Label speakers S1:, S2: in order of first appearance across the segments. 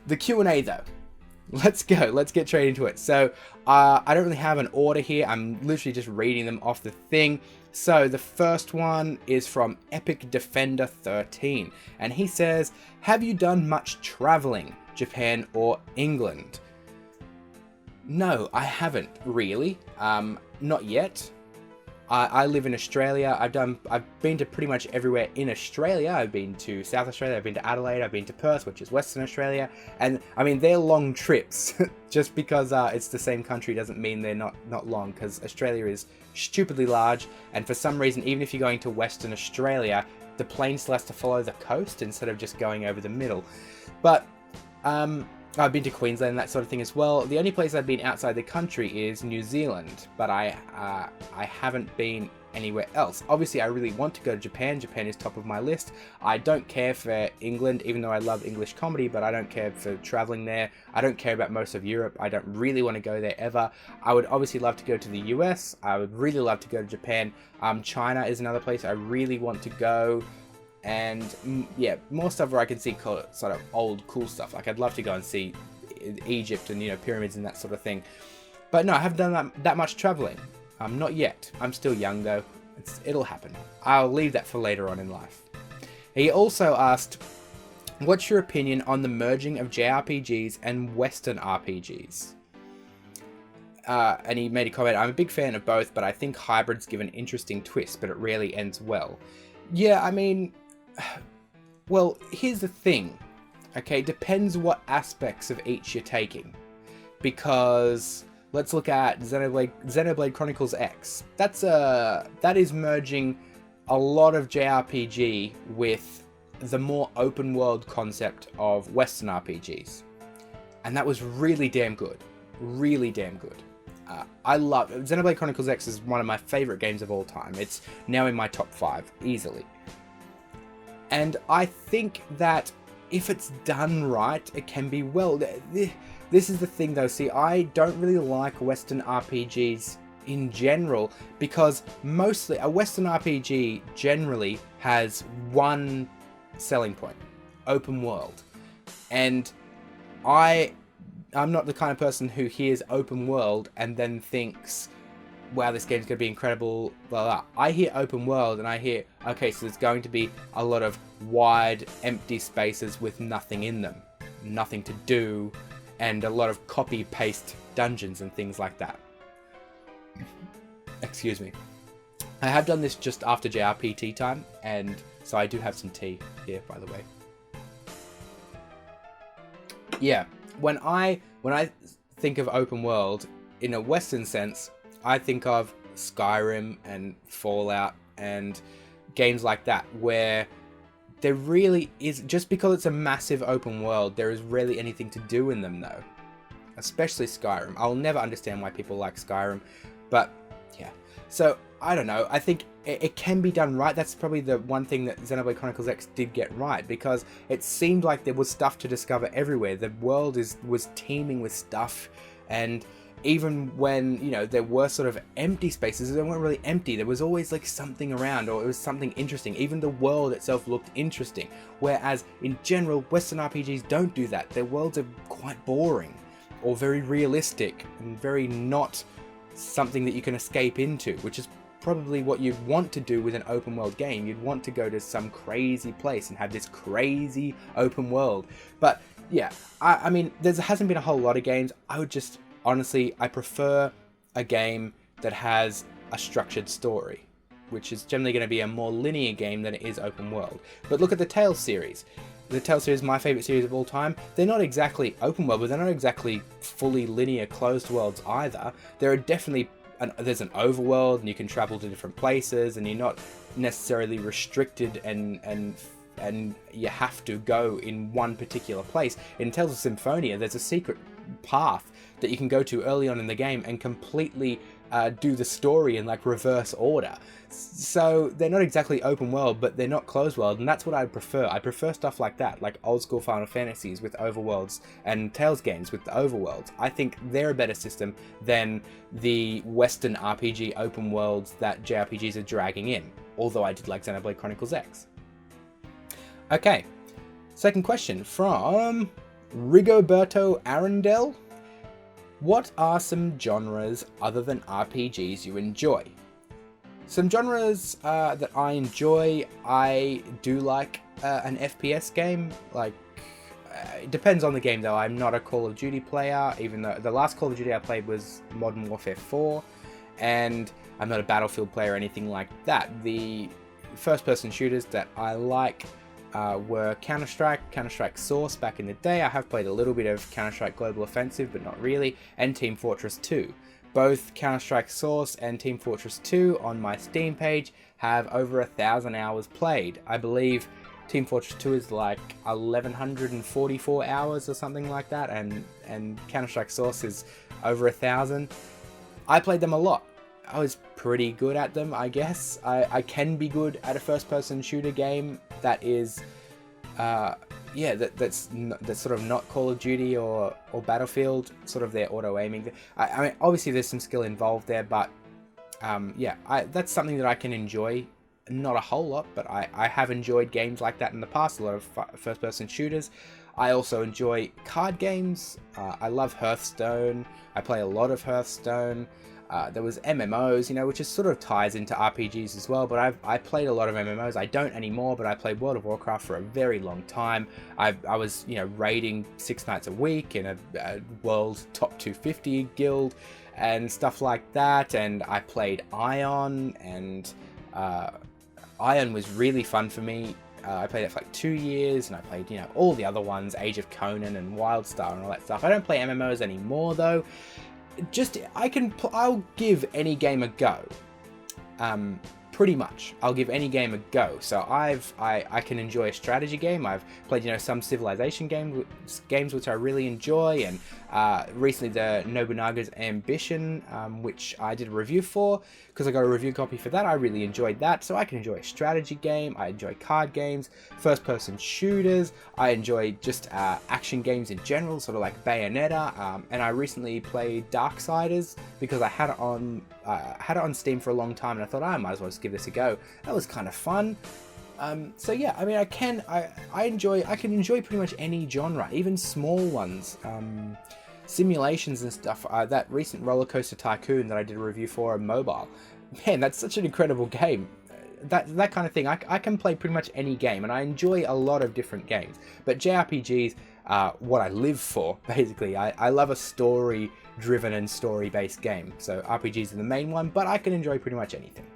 S1: The Q&A though. Let's go. Let's get straight into it. So, I don't really have an order here. I'm literally just reading them off the thing. So, the first one is from Epic Defender 13. And he says, have you done much traveling, Japan or England? No, I haven't really. Not yet. I live in Australia. I've been to pretty much everywhere in Australia. I've been to South Australia, I've been to Adelaide, I've been to Perth, which is Western Australia. And I mean, they're long trips. Just because it's the same country doesn't mean they're not long, because Australia is stupidly large. And for some reason, even if you're going to Western Australia, the plane still has to follow the coast instead of just going over the middle. But I've been to Queensland and that sort of thing as well. The only place I've been outside the country is New Zealand, but I haven't been anywhere else. Obviously, I really want to go to Japan. Japan is top of my list. I don't care for England, even though I love English comedy, but I don't care for traveling there. I don't care about most of Europe. I don't really want to go there ever. I would obviously love to go to the US. I would really love to go to Japan. China is another place I really want to go. And yeah, more stuff where I can see sort of old cool stuff. Like I'd love to go and see Egypt and, you know, pyramids and that sort of thing. But no, I haven't done that much traveling. Not yet. I'm still young though. It'll happen. I'll leave that for later on in life. He also asked, what's your opinion on the merging of JRPGs and Western RPGs? And he made a comment, I'm a big fan of both, but I think hybrids give an interesting twist, but it rarely ends well. Yeah, I mean, well, here's the thing, okay, depends what aspects of each you're taking, because let's look at Xenoblade Chronicles X. That is merging a lot of JRPG with the more open world concept of Western RPGs, and that was really damn good, really damn good. I love Xenoblade Chronicles X is one of my favorite games of all time. It's now in my top 5 easily. And I think that if it's done right, it can be well. This is the thing though, see, I don't really like Western RPGs in general, because mostly a Western RPG generally has one selling point: open world. And I'm not the kind of person who hears open world and then thinks, wow, this game's going to be incredible, blah, blah. I hear open world and I hear, okay, so there's going to be a lot of wide, empty spaces with nothing in them, nothing to do, and a lot of copy-paste dungeons and things like that. Excuse me. I have done this just after JRPT time, and so I do have some tea here, by the way. Yeah. When I think of open world in a Western sense, I think of Skyrim and Fallout and games like that, where there really is, just because it's a massive open world, there is rarely anything to do in them though. Especially Skyrim. I'll never understand why people like Skyrim, but yeah. So, I don't know, I think it can be done right. That's probably the one thing that Xenoblade Chronicles X did get right, because it seemed like there was stuff to discover everywhere. The world was teeming with stuff, and even when, you know, there were sort of empty spaces, they weren't really empty. There was always like something around, or it was something interesting. Even the world itself looked interesting. Whereas in general, Western RPGs don't do that. Their worlds are quite boring, or very realistic, and very not something that you can escape into, which is probably what you'd want to do with an open world game. You'd want to go to some crazy place and have this crazy open world. But yeah, I mean, there hasn't been a whole lot of games. I would just, honestly, I prefer a game that has a structured story, which is generally going to be a more linear game than it is open world. But look at the Tales series. The Tales series is my favourite series of all time. They're not exactly open world, but they're not exactly fully linear closed worlds either. There are definitely there's an overworld, and you can travel to different places, and you're not necessarily restricted and you have to go in one particular place. In Tales of Symphonia, there's a secret path that you can go to early on in the game and completely do the story in like reverse order. So they're not exactly open world, but they're not closed world, and that's what I prefer. I prefer stuff like that, like old school Final Fantasies with overworlds and Tales games with the overworlds. I think they're a better system than the Western RPG open worlds that JRPGs are dragging in, although I did like Xenoblade Chronicles X. Okay, second question from Rigoberto Arundel. What are some genres other than RPGs you enjoy? Some genres that I enjoy, I do like an FPS game. Like, it depends on the game though. I'm not a Call of Duty player, even though the last Call of Duty I played was Modern Warfare 4, and I'm not a Battlefield player or anything like that. The first-person shooters that I like were Counter-Strike, Counter-Strike Source back in the day. I have played a little bit of Counter-Strike Global Offensive, but not really, and Team Fortress 2. Both Counter-Strike Source and Team Fortress 2 on my Steam page have over 1,000 hours played. I believe Team Fortress 2 is like 1,144 hours or something like that, and Counter-Strike Source is over 1,000. I played them a lot. I was pretty good at them, I guess. I can be good at a first-person shooter game that is, that's sort of not Call of Duty or Battlefield, sort of their auto-aiming. I mean, obviously there's some skill involved there, but that's something that I can enjoy. Not a whole lot, but I have enjoyed games like that in the past, a lot of first-person shooters. I also enjoy card games. I love Hearthstone. I play a lot of Hearthstone. There was MMOs, which is sort of ties into RPGs as well, but I played a lot of MMOs. I don't anymore, but I played World of Warcraft for a very long time. I was, raiding 6 nights a week in a world top 250 guild and stuff like that, and I played Ion, and Ion was really fun for me. I played it for like 2 years, and I played, all the other ones, Age of Conan and Wildstar and all that stuff. I don't play MMOs anymore though. I'll give any game a go. Pretty much, I'll give any game a go. So I can enjoy a strategy game. I've played, some Civilization games which I really enjoy, and recently the Nobunaga's Ambition, which I did a review for because I got a review copy for that. I really enjoyed that. So I can enjoy a strategy game. I enjoy card games, first-person shooters. I enjoy just action games in general, sort of like Bayonetta. And I recently played Darksiders because I had it on Steam for a long time, and I thought I might as well just give this a go. That was kind of fun. So yeah, I mean, I can enjoy pretty much any genre, even small ones. Simulations and stuff. That recent Roller Coaster Tycoon that I did a review for on mobile, man, that's such an incredible game. That kind of thing. I can play pretty much any game, and I enjoy a lot of different games. But JRPGs are what I live for, basically. I love a story-driven and story-based game. So RPGs are the main one, but I can enjoy pretty much anything.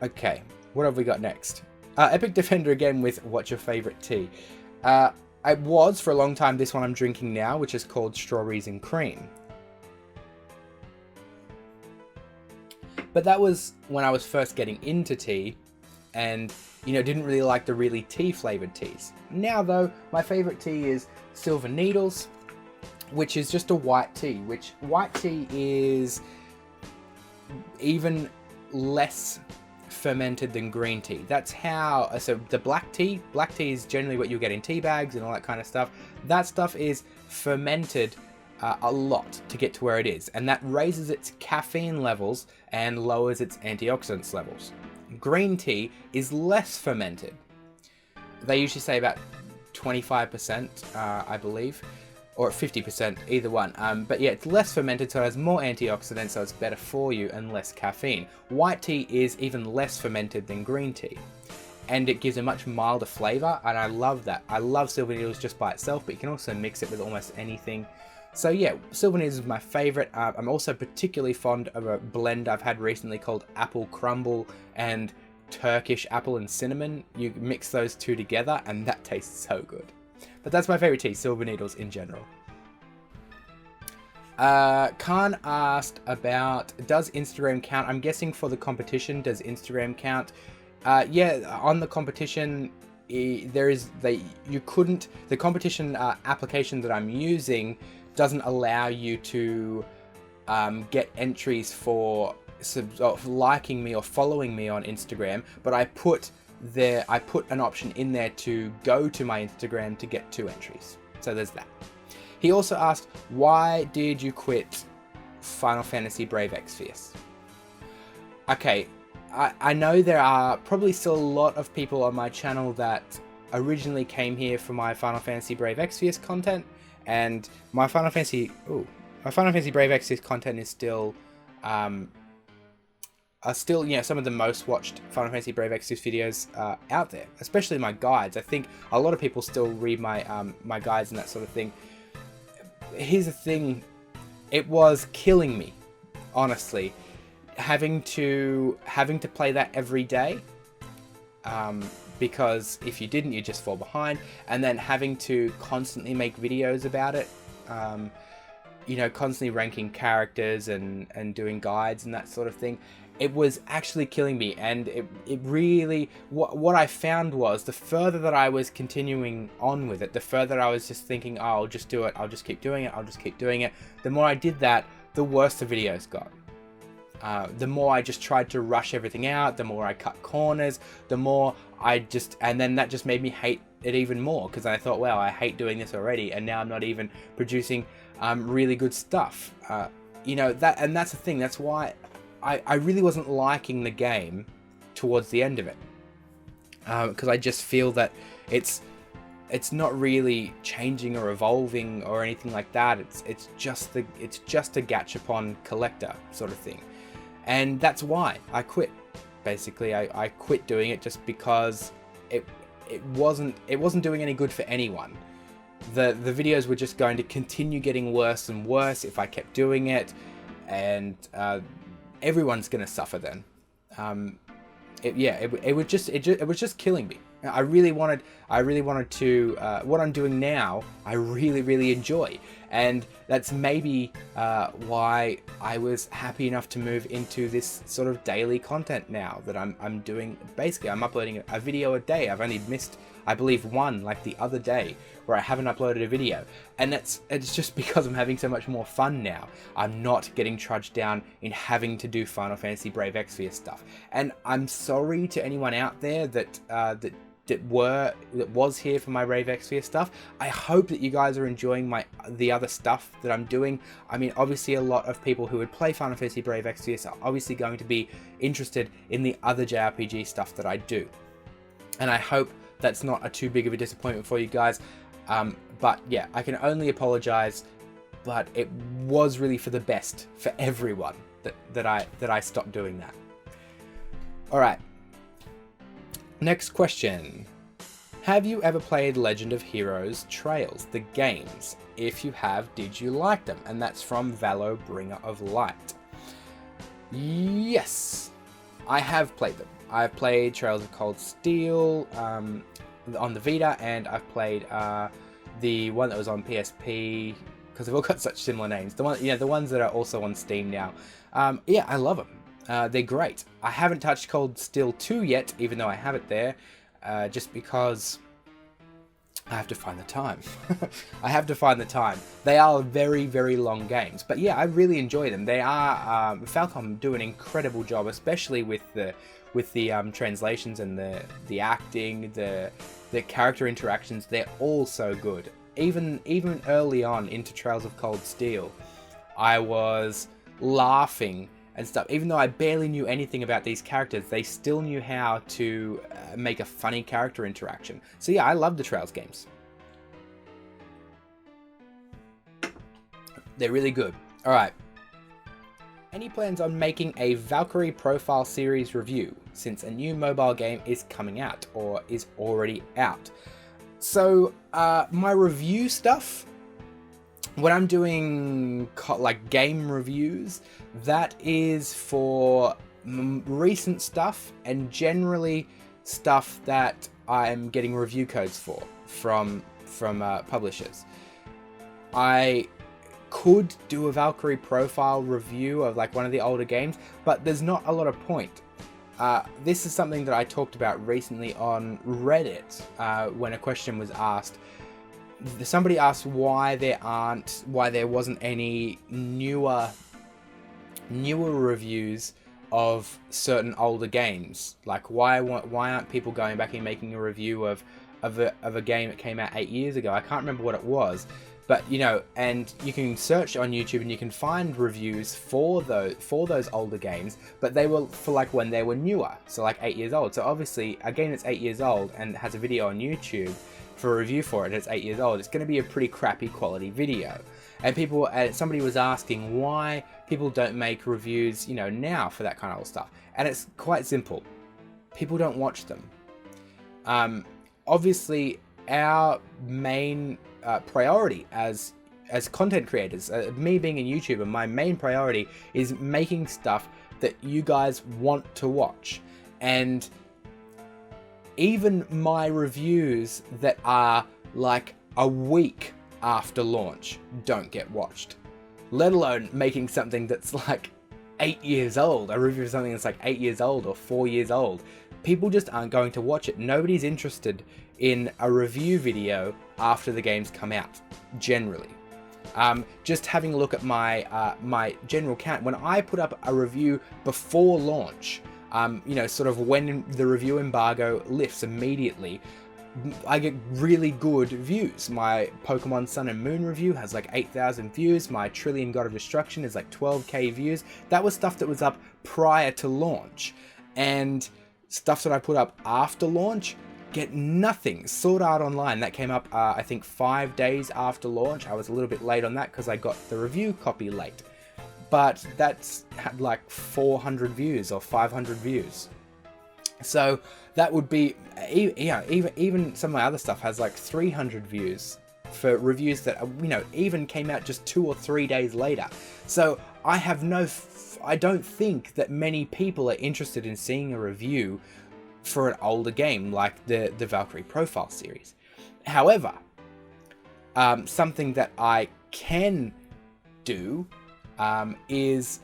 S1: Okay, what have we got next? Epic Defender again with What's Your Favorite Tea? I was for a long time this one I'm drinking now, which is called Strawberries and Cream. But that was when I was first getting into tea and, didn't really like the really tea-flavored teas. Now, though, my favorite tea is Silver Needles, which is just a white tea, which white tea is even less fermented than green tea. That's how, so the black tea is generally what you'll get in tea bags and all that kind of stuff. That stuff is fermented a lot to get to where it is, and that raises its caffeine levels and lowers its antioxidants levels. Green tea is less fermented. They usually say about 25%, I believe, or 50%, either one. But yeah, it's less fermented, so it has more antioxidants, so it's better for you and less caffeine. White tea is even less fermented than green tea, and it gives a much milder flavor, and I love that. I love Silver Needles just by itself, but you can also mix it with almost anything. So yeah, Silver Needles is my favorite. I'm also particularly fond of a blend I've had recently called Apple Crumble and Turkish Apple and Cinnamon. You mix those two together, and that tastes so good. But that's my favorite tea, Silver Needles in general. Khan asked about, does Instagram count? I'm guessing for the competition, does Instagram count? Yeah, on the competition, the competition application that I'm using doesn't allow you to get entries for liking me or following me on Instagram, but I put an option in there to go to my Instagram to get 2 entries. So there's that. He also asked, why did you quit Final Fantasy Brave Exvius? Okay, I know there are probably still a lot of people on my channel that originally came here for my Final Fantasy Brave Exvius content, and my Final Fantasy Brave Exvius content is still some of the most watched Final Fantasy Brave Exvius videos out there, especially my guides. I think a lot of people still read my my guides and that sort of thing. Here's the thing, it was killing me, honestly, having to play that every day, because if you didn't, you just fall behind, and then having to constantly make videos about it, you know, constantly ranking characters and doing guides and that sort of thing. It was actually killing me, and it really, what I found was, the further that I was continuing on with it, the further I was just thinking, oh, I'll just do it, I'll just keep doing it, I'll just keep doing it. The more I did that, the worse the videos got. The more I just tried to rush everything out, the more I cut corners, the more and then that just made me hate it even more, because I thought, wow, I hate doing this already, and now I'm not even producing really good stuff. You know, that's the thing, that's why I really wasn't liking the game towards the end of it, because I just feel that it's not really changing or evolving or anything like that. It's just a gachapon collector sort of thing, and that's why I quit. Basically, I quit doing it just because it wasn't doing any good for anyone. The videos were just going to continue getting worse and worse if I kept doing it, and everyone's gonna suffer then. It was just killing me. I really wanted to, what I'm doing now, I really enjoy, and that's maybe why I was happy enough to move into this sort of daily content now that I'm doing. Basically, I'm uploading a video a day. I've only missed, I believe, one, like the other day, where I haven't uploaded a video, and it's just because I'm having so much more fun now. I'm not getting trudged down in having to do Final Fantasy Brave Exvius stuff, and I'm sorry to anyone out there that was here for my Brave Exvius stuff. I hope that you guys are enjoying the other stuff that I'm doing. I mean, obviously a lot of people who would play Final Fantasy Brave Exvius are obviously going to be interested in the other JRPG stuff that I do, and I hope that's not too big of a disappointment for you guys. But yeah, I can only apologize, but it was really for the best for everyone that I stopped doing that. All right. Next question. Have you ever played Legend of Heroes Trails, the games? If you have, did you like them? And that's from Valo, Bringer of Light. Yes, I have played them. I've played Trails of Cold Steel on the Vita, and I've played the one that was on PSP, because they've all got such similar names. The ones that are also on Steam now. Yeah, I love them. They're great. I haven't touched Cold Steel 2 yet, even though I have it there, just because I have to find the time. I have to find the time. They are very, very long games, but yeah, I really enjoy them. They are Falcom do an incredible job, especially with the translations and the acting, the character interactions. They're all so good. Even early on into Trails of Cold Steel, I was laughing and stuff. Even though I barely knew anything about these characters, they still knew how to make a funny character interaction. So yeah, I love the Trails games. They're really good. All right. Any plans on making a Valkyrie Profile series review, since a new mobile game is coming out or is already out? So my review stuff, when I'm doing like game reviews, that is for recent stuff, and generally stuff that I'm getting review codes for from publishers. I could do a Valkyrie Profile review of like one of the older games, but there's not a lot of point. This is something that I talked about recently on Reddit when a question was asked. Somebody asked why there wasn't any newer newer reviews of certain older games. Like why aren't people going back and making a review of a game that came out 8 years ago? I can't remember what it was, but you know, and you can search on YouTube and you can find reviews for those older games, but they were for like when they were newer, so like 8 years old. So obviously a game that's 8 years old and has a video on YouTube for a review for it, and it's 8 years old, it's going to be a pretty crappy quality video. And somebody was asking why people don't make reviews, you know, now for that kind of old stuff. And it's quite simple. People don't watch them. Obviously, our main priority as content creators, me being a YouTuber, my main priority is making stuff that you guys want to watch. And even my reviews that are like a week after launch don't get watched, let alone making something that's like 8 years old. A review of something that's like 8 years old or 4 years old. People just aren't going to watch it. Nobody's interested in a review video after the game's come out, generally. Just having a look at my my general count, when I put up a review before launch, you know, sort of when the review embargo lifts immediately, I get really good views. My Pokemon Sun and Moon review has like 8,000 views. My Trillion God of Destruction is like 12k views. That was stuff that was up prior to launch. And stuff that I put up after launch get nothing. Sword Art Online, that came up I think 5 days after launch. I was a little bit late on that because I got the review copy late. But that's had like 400 views or 500 views. So that would be, yeah, even some of my other stuff has like 300 views for reviews that, you know, even came out just 2 or 3 days later. So I have I don't think that many people are interested in seeing a review for an older game like the Valkyrie Profile series. However, something that I can do is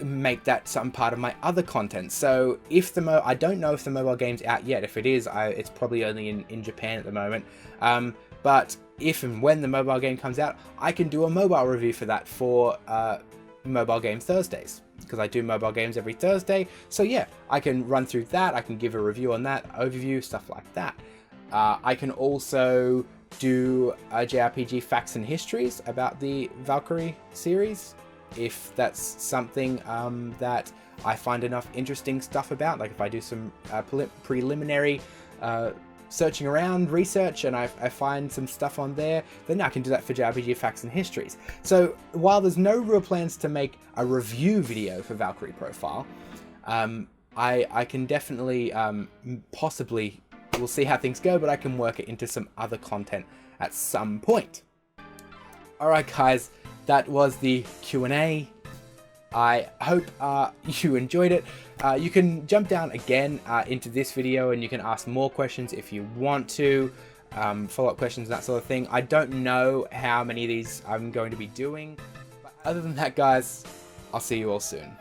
S1: make that some part of my other content. So if I don't know if the mobile game's out yet. If it is, it's probably only in Japan at the moment. But if and when the mobile game comes out, I can do a mobile review for that for Mobile Game Thursdays, because I do mobile games every Thursday. So yeah, I can run through that. I can give a review on that, overview, stuff like that. I can also do JRPG facts and histories about the Valkyrie series, if that's something that I find enough interesting stuff about. Like if I do some preliminary searching around, research, and I find some stuff on there, then I can do that for JRPG facts and histories. So while there's no real plans to make a review video for Valkyrie Profile, I can definitely, possibly, we'll see how things go, but I can work it into some other content at some point. Alright guys, that was the Q&A. I hope you enjoyed it. You can jump down again into this video and you can ask more questions if you want to, follow-up questions, that sort of thing. I don't know how many of these I'm going to be doing, but other than that guys, I'll see you all soon.